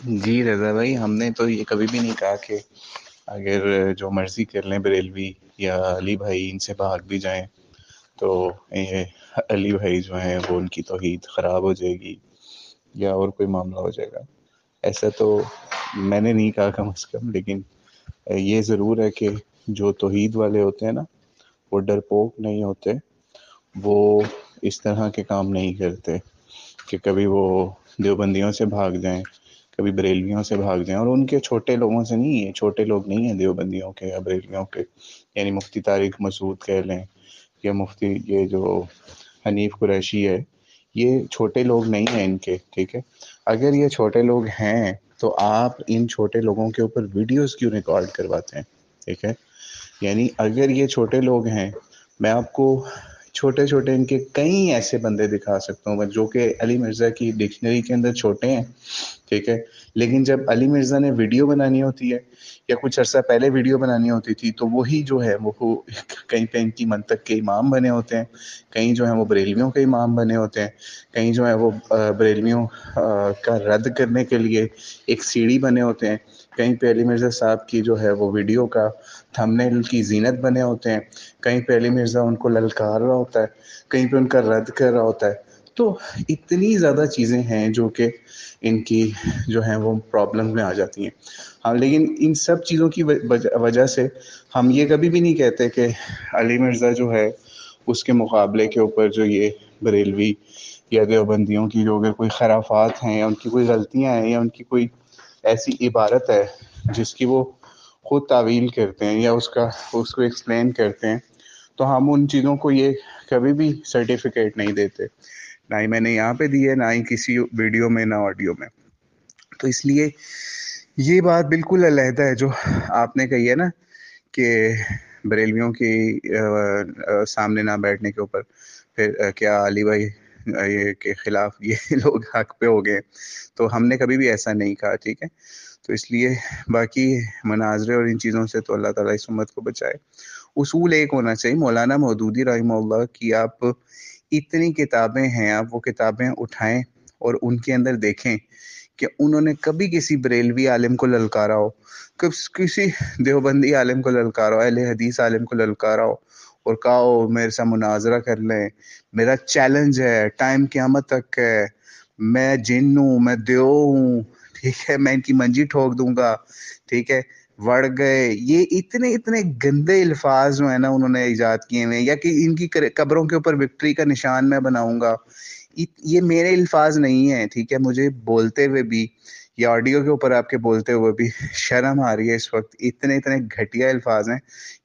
جی رضا بھائی، ہم نے تو یہ کبھی بھی نہیں کہا کہ اگر جو مرضی کر لیں بریلوی یا علی بھائی ان سے بھاگ بھی جائیں تو یہ علی بھائی جو ہیں وہ ان کی توحید خراب ہو جائے گی یا اور کوئی معاملہ ہو جائے گا، ایسا تو میں نے نہیں کہا کم از کم. لیکن یہ ضرور ہے کہ جو توحید والے ہوتے ہیں نا، وہ ڈرپوک نہیں ہوتے، وہ اس طرح کے کام نہیں کرتے کہ کبھی وہ دیوبندیوں سے بھاگ جائیں، کبھی بریلویوں سے بھاگ جائیں. اور ان کے چھوٹے لوگوں سے نہیں، یہ چھوٹے لوگ نہیں ہیں دیوبندیوں کے یا بریلویوں کے. یعنی مفتی طارق مسعود کہہ لیں یا مفتی یہ جو حنیف قریشی ہے، یہ چھوٹے لوگ نہیں ہیں ان کے. ٹھیک ہے، اگر یہ چھوٹے لوگ ہیں تو آپ ان چھوٹے لوگوں کے اوپر ویڈیوز کیوں ریکارڈ کرواتے ہیں؟ ٹھیک ہے، یعنی اگر یہ چھوٹے لوگ ہیں، میں آپ کو چھوٹے چھوٹے ان کے کئی ایسے بندے دکھا سکتا ہوں جو کہ علی مرزا کی ڈکشنری کے اندر چھوٹے ہیں. ٹھیک ہے، لیکن جب علی مرزا نے ویڈیو بنانی ہوتی ہے یا کچھ عرصہ پہلے ویڈیو بنانی ہوتی تھی تو وہی جو ہے وہ کہیں پہ ان کی منطق کے امام بنے ہوتے ہیں، کہیں جو ہیں وہ بریلویوں کے امام بنے ہوتے ہیں، کہیں جو ہے وہ بریلویوں کا رد کرنے کے لیے ایک سیڑھی بنے ہوتے ہیں، کہیں پہ علی مرزا صاحب کی جو ہے وہ ویڈیو کا تھمبنیل کی زینت بنے ہوتے ہیں، کہیں پہ علی مرزا ان کو للکار رہا ہوتا ہے، کہیں پہ ان کا رد کر رہا ہوتا ہے. تو اتنی زیادہ چیزیں ہیں جو کہ ان کی جو ہیں وہ پرابلم میں آ جاتی ہیں. ہاں، لیکن ان سب چیزوں کی وجہ سے ہم یہ کبھی بھی نہیں کہتے کہ علی مرزا جو ہے اس کے مقابلے کے اوپر جو یہ بریلوی یا دیوبندیوں کی جو اگر کوئی خرافات ہیں یا ان کی کوئی غلطیاں ہیں یا ان کی کوئی ایسی عبارت ہے جس کی وہ خود تعویل کرتے ہیں یا اس کو ایکسپلین کرتے ہیں، تو ہم ان چیزوں کو یہ کبھی بھی سرٹیفکیٹ نہیں دیتے، نہ ہی میں نے یہاں پہ دی ہے، نہ ہی کسی ویڈیو میں، نہ آڈیو میں. تو اس لیے یہ بات بالکل علیحدہ ہے جو آپ نے کہی ہے نا کہ بریلویوں کی سامنے نہ بیٹھنے کے اوپر پھر کیا علی بھائی یہ کے خلاف یہ لوگ حق پہ ہو گئے. تو ہم نے کبھی بھی ایسا نہیں کہا. ٹھیک ہے، تو اس لیے باقی مناظرے اور ان چیزوں سے تو اللہ تعالیٰ اس امت کو بچائے. اصول ایک ہونا چاہیے. مولانا مودودی رحمہ اللہ کی آپ اتنی کتابیں ہیں، آپ وہ کتابیں اٹھائیں اور ان کے اندر دیکھیں کہ انہوں نے کبھی کسی بریلوی عالم کو للکارا ہو، کسی دیوبندی عالم کو للکارا ہو، اہل حدیث عالم کو للکارا ہو اور کہا ہو میرے سے مناظرہ کر لیں، میرا چیلنج ہے، ٹائم قیامت تک ہے، میں جن ہوں، میں دیو ہوں، ٹھیک ہے، میں ان کی منجی ٹھوک دوں گا. ٹھیک ہے، وڑ گئے. یہ اتنے اتنے گندے الفاظ جو ہیں نا انہوں نے ایجاد کیے ہوئے، یا کہ ان کی قبروں کے اوپر وکٹری کا نشان میں بناؤں گا. یہ میرے الفاظ نہیں ہیں. ٹھیک ہے، مجھے بولتے ہوئے بھی یا آڈیو کے اوپر آپ کے بولتے ہوئے بھی شرم آ رہی ہے اس وقت. اتنے اتنے گھٹیا الفاظ ہیں.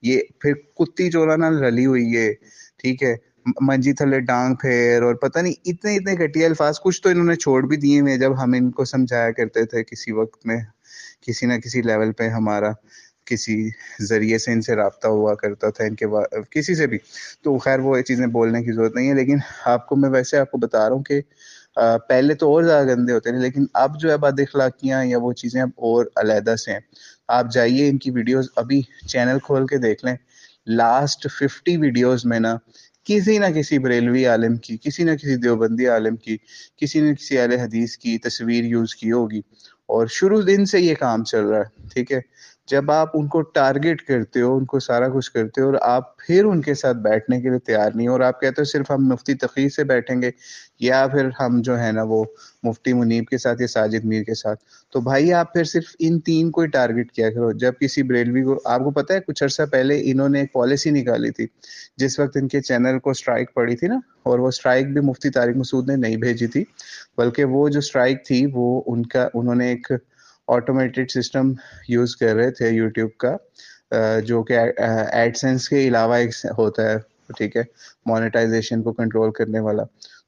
یہ پھر کتی چورانا رلی ہوئی ہے. ٹھیک ہے، منجی تھلے ڈانگ پھیر اور پتہ نہیں اتنے اتنے گھٹیا الفاظ. کچھ تو انہوں نے چھوڑ بھی دیے ہوئے جب ہم ان کو سمجھایا کرتے تھے کسی وقت میں، کسی نہ کسی لیول پہ ہمارا کسی ذریعے سے ان سے رابطہ ہوا کرتا تھا، ان کے کسی سے بھی. تو خیر وہ یہ چیزیں بولنے کی ضرورت نہیں ہے. لیکن آپ کو میں ویسے آپ کو بتا رہا ہوں کہ پہلے تو اور زیادہ گندے ہوتے ہیں، لیکن اب جو ہے بد اخلاقیاں یا وہ چیزیں اب اور علیحدہ سے ہیں. آپ جائیے ان کی ویڈیوز ابھی چینل کھول کے دیکھ لیں. لاسٹ 50 ویڈیوز میں نا کسی نہ کسی بریلوی عالم کی، کسی نہ کسی دیوبندی عالم کی، کسی نہ کسی اہل حدیث کی تصویر یوز کی ہوگی. اور شروع دن سے یہ کام چل رہا ہے. ٹھیک ہے، جب آپ ان کو ٹارگٹ کرتے ہو، ان کو سارا کچھ کرتے ہو، اور آپ پھر ان کے ساتھ بیٹھنے کے لیے تیار نہیں ہو، اور آپ کہتے ہو صرف ہم مفتی تقی سے بیٹھیں گے یا پھر ہم جو ہے نا وہ مفتی منیب کے ساتھ یا ساجد میر کے ساتھ، تو بھائی آپ پھر صرف ان تین کو ہی ٹارگٹ کیا کرو. جب کسی بریلوی کو، آپ کو پتہ ہے کچھ عرصہ پہلے انہوں نے ایک پالیسی نکالی تھی جس وقت ان کے چینل کو سٹرائک پڑی تھی نا، اور وہ سٹرائک بھی مفتی طارق مسعود نے نہیں بھیجی تھی، بلکہ وہ جو سٹرائک تھی وہ انہوں نے ایک آٹومیٹڈ سسٹم یوز کر رہے تھے یوٹیوب کا، جو کہ ایڈ سینس کے علاوہ ایک ہوتا ہے. ٹھیک ہے، مونیٹائزیشن کو کنٹرول کرنے والا.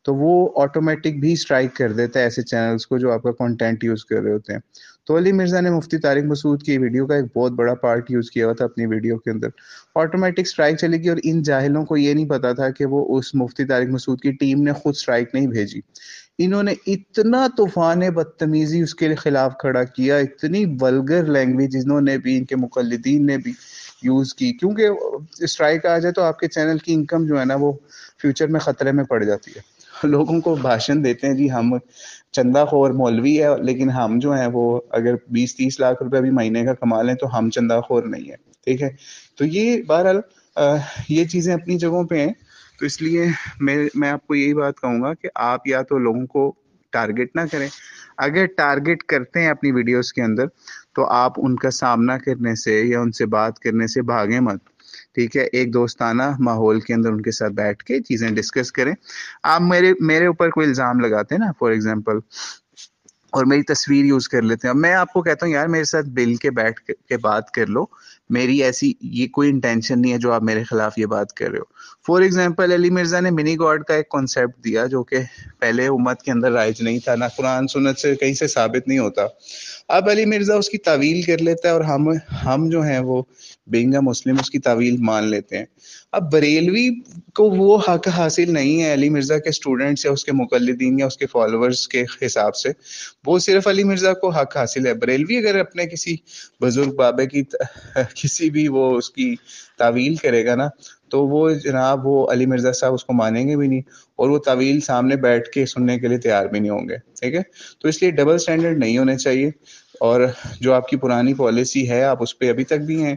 تو وہ آٹومیٹک بھی سٹرائک کر دیتا ہے ایسے چینلز کو جو آپ کا کنٹینٹ یوز کر رہے ہوتے ہیں. تو علی مرزا نے مفتی طارق مسعود کی ویڈیو کا ایک بہت بڑا پارٹ یوز کیا ہوا تھا اپنی ویڈیو کے اندر. آٹومیٹک سٹرائک چلی گئی، اور ان جاہلوں کو یہ نہیں پتا تھا کہ وہ اس مفتی طارق مسعود کی ٹیم نے خود سٹرائک نہیں بھیجی. انہوں نے اتنا طوفان بدتمیزی اس کے خلاف کھڑا کیا، اتنی ولگر لینگویج انہوں نے بھی، ان کے مقلدین نے بھی یوز کی، کیونکہ اسٹرائک آ جائے تو آپ کے چینل کی انکم جو ہے نا وہ فیوچر میں خطرے میں پڑ جاتی ہے. لوگوں کو بھاشن دیتے ہیں جی ہم چندہ خور مولوی ہے، لیکن ہم جو ہیں وہ اگر 20-30 لاکھ روپے بھی مہینے کا کما لیں تو ہم چندہ خور نہیں ہے، ٹھیک ہے. تو یہ بہرحال یہ چیزیں اپنی جگہوں پہ ہیں. تو اس لیے میں آپ کو یہی بات کہوں گا کہ آپ یا تو لوگوں کو ٹارگٹ نہ کریں. اگر ٹارگٹ کرتے ہیں اپنی ویڈیوز کے اندر تو آپ ان کا سامنا کرنے سے یا ان سے بات کرنے سے بھاگیں مت، ٹھیک ہے. ایک دوستانہ ماحول کے اندر ان کے ساتھ بیٹھ کے چیزیں ڈسکس کریں. آپ میرے اوپر کوئی الزام لگاتے ہیں نا فار ایگزامپل، اور میری تصویر یوز کر لیتے ہیں، اب میں آپ کو کہتا ہوں یار میرے ساتھ مل کے بیٹھ کے بات کر لو، میری ایسی یہ کوئی انٹینشن نہیں ہے جو آپ میرے خلاف یہ بات کر رہے ہو. فار ایگزامپل علی مرزا نے منی گاڈ کا ایک کانسیپٹ دیا جو کہ پہلے امت کے اندر رائج نہیں تھا، نہ قرآن سنت سے کہیں سے ثابت نہیں ہوتا. اب علی مرزا اس کی تعویل کر لیتا ہے اور ہم جو ہیں وہ بینگا مسلم اس کی تعویل مان لیتے ہیں. اب بریلوی کو وہ حق حاصل نہیں ہے علی مرزا کے اسٹوڈنٹس یا اس کے مقلدین یا اس کے فالوورز کے حساب سے، وہ صرف علی مرزا کو حق حاصل ہے. بریلوی اگر اپنے کسی بزرگ بابے کی کسی بھی وہ اس کی تعویل کرے گا نا تو وہ جناب وہ علی مرزا صاحب اس کو مانیں گے بھی نہیں، اور وہ تعویل سامنے بیٹھ کے سننے کے لیے تیار بھی نہیں ہوں گے، ٹھیک ہے. تو اس لیے ڈبل سٹینڈرڈ نہیں ہونے چاہیے. اور جو آپ کی پرانی پالیسی ہے آپ اس پہ ابھی تک بھی ہیں،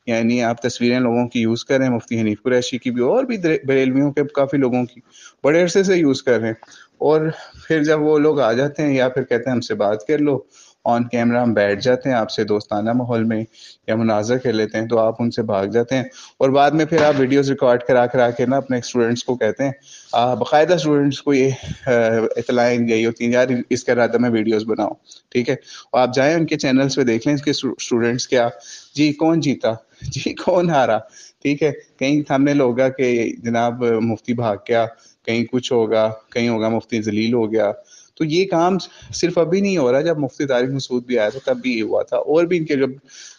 یعنی آپ تصویریں لوگوں کی یوز کر رہے ہیں، مفتی حنیف قریشی کی بھی اور بھی بریلویوں کے کافی لوگوں کی بڑے عرصے سے یوز کر رہے ہیں. اور پھر جب وہ لوگ آ جاتے ہیں یا پھر کہتے ہیں ہم سے بات کر لو، آن کیمرہ ہم بیٹھ جاتے ہیں آپ سے دوستانہ ماحول میں یا مناظر کر لیتے ہیں، تو آپ ان سے بھاگ جاتے ہیں. اور بعد میں پھر آپ ویڈیوز ریکارڈ کرا کے نا اپنے اسٹوڈنٹس کو کہتے ہیں، باقاعدہ اسٹوڈنٹس کو یہ اطلاعیں گئی ہوتی ہیں یار اس کا ارادہ میں ویڈیوز بناؤں، ٹھیک ہے. اور آپ جائیں ان کے چینلز پہ دیکھ لیں اس کے اسٹوڈنٹس کیا جی کون جیتا جی کون ہارا، ٹھیک ہے. کہیں ہم نے لوگا کہ جناب مفتی بھاگ گیا، کہیں کچھ ہوگا، کہیں ہوگا مفتی ذلیل ہو گیا. تو یہ کام صرف ابھی نہیں ہو رہا، جب مفتی طارق مسعود بھی آیا تھا تب بھی یہ ہوا تھا، اور بھی ان کے جب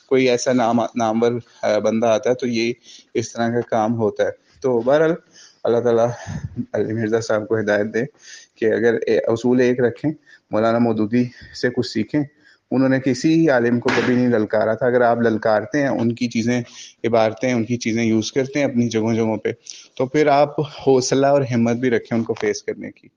کوئی ایسا نامور بندہ آتا ہے تو یہ اس طرح کا کام ہوتا ہے. تو بہرحال اللہ تعالیٰ علی مرزا صاحب کو ہدایت دے کہ اگر اصول ایک رکھیں، مولانا مودودی سے کچھ سیکھیں. انہوں نے کسی عالم کو کبھی نہیں للکارا تھا. اگر آپ للکارتے ہیں، ان کی چیزیں عبارتیں ان کی چیزیں یوز کرتے ہیں اپنی جگہوں پہ، تو پھر آپ حوصلہ اور ہمت بھی رکھیں ان کو فیس کرنے کی.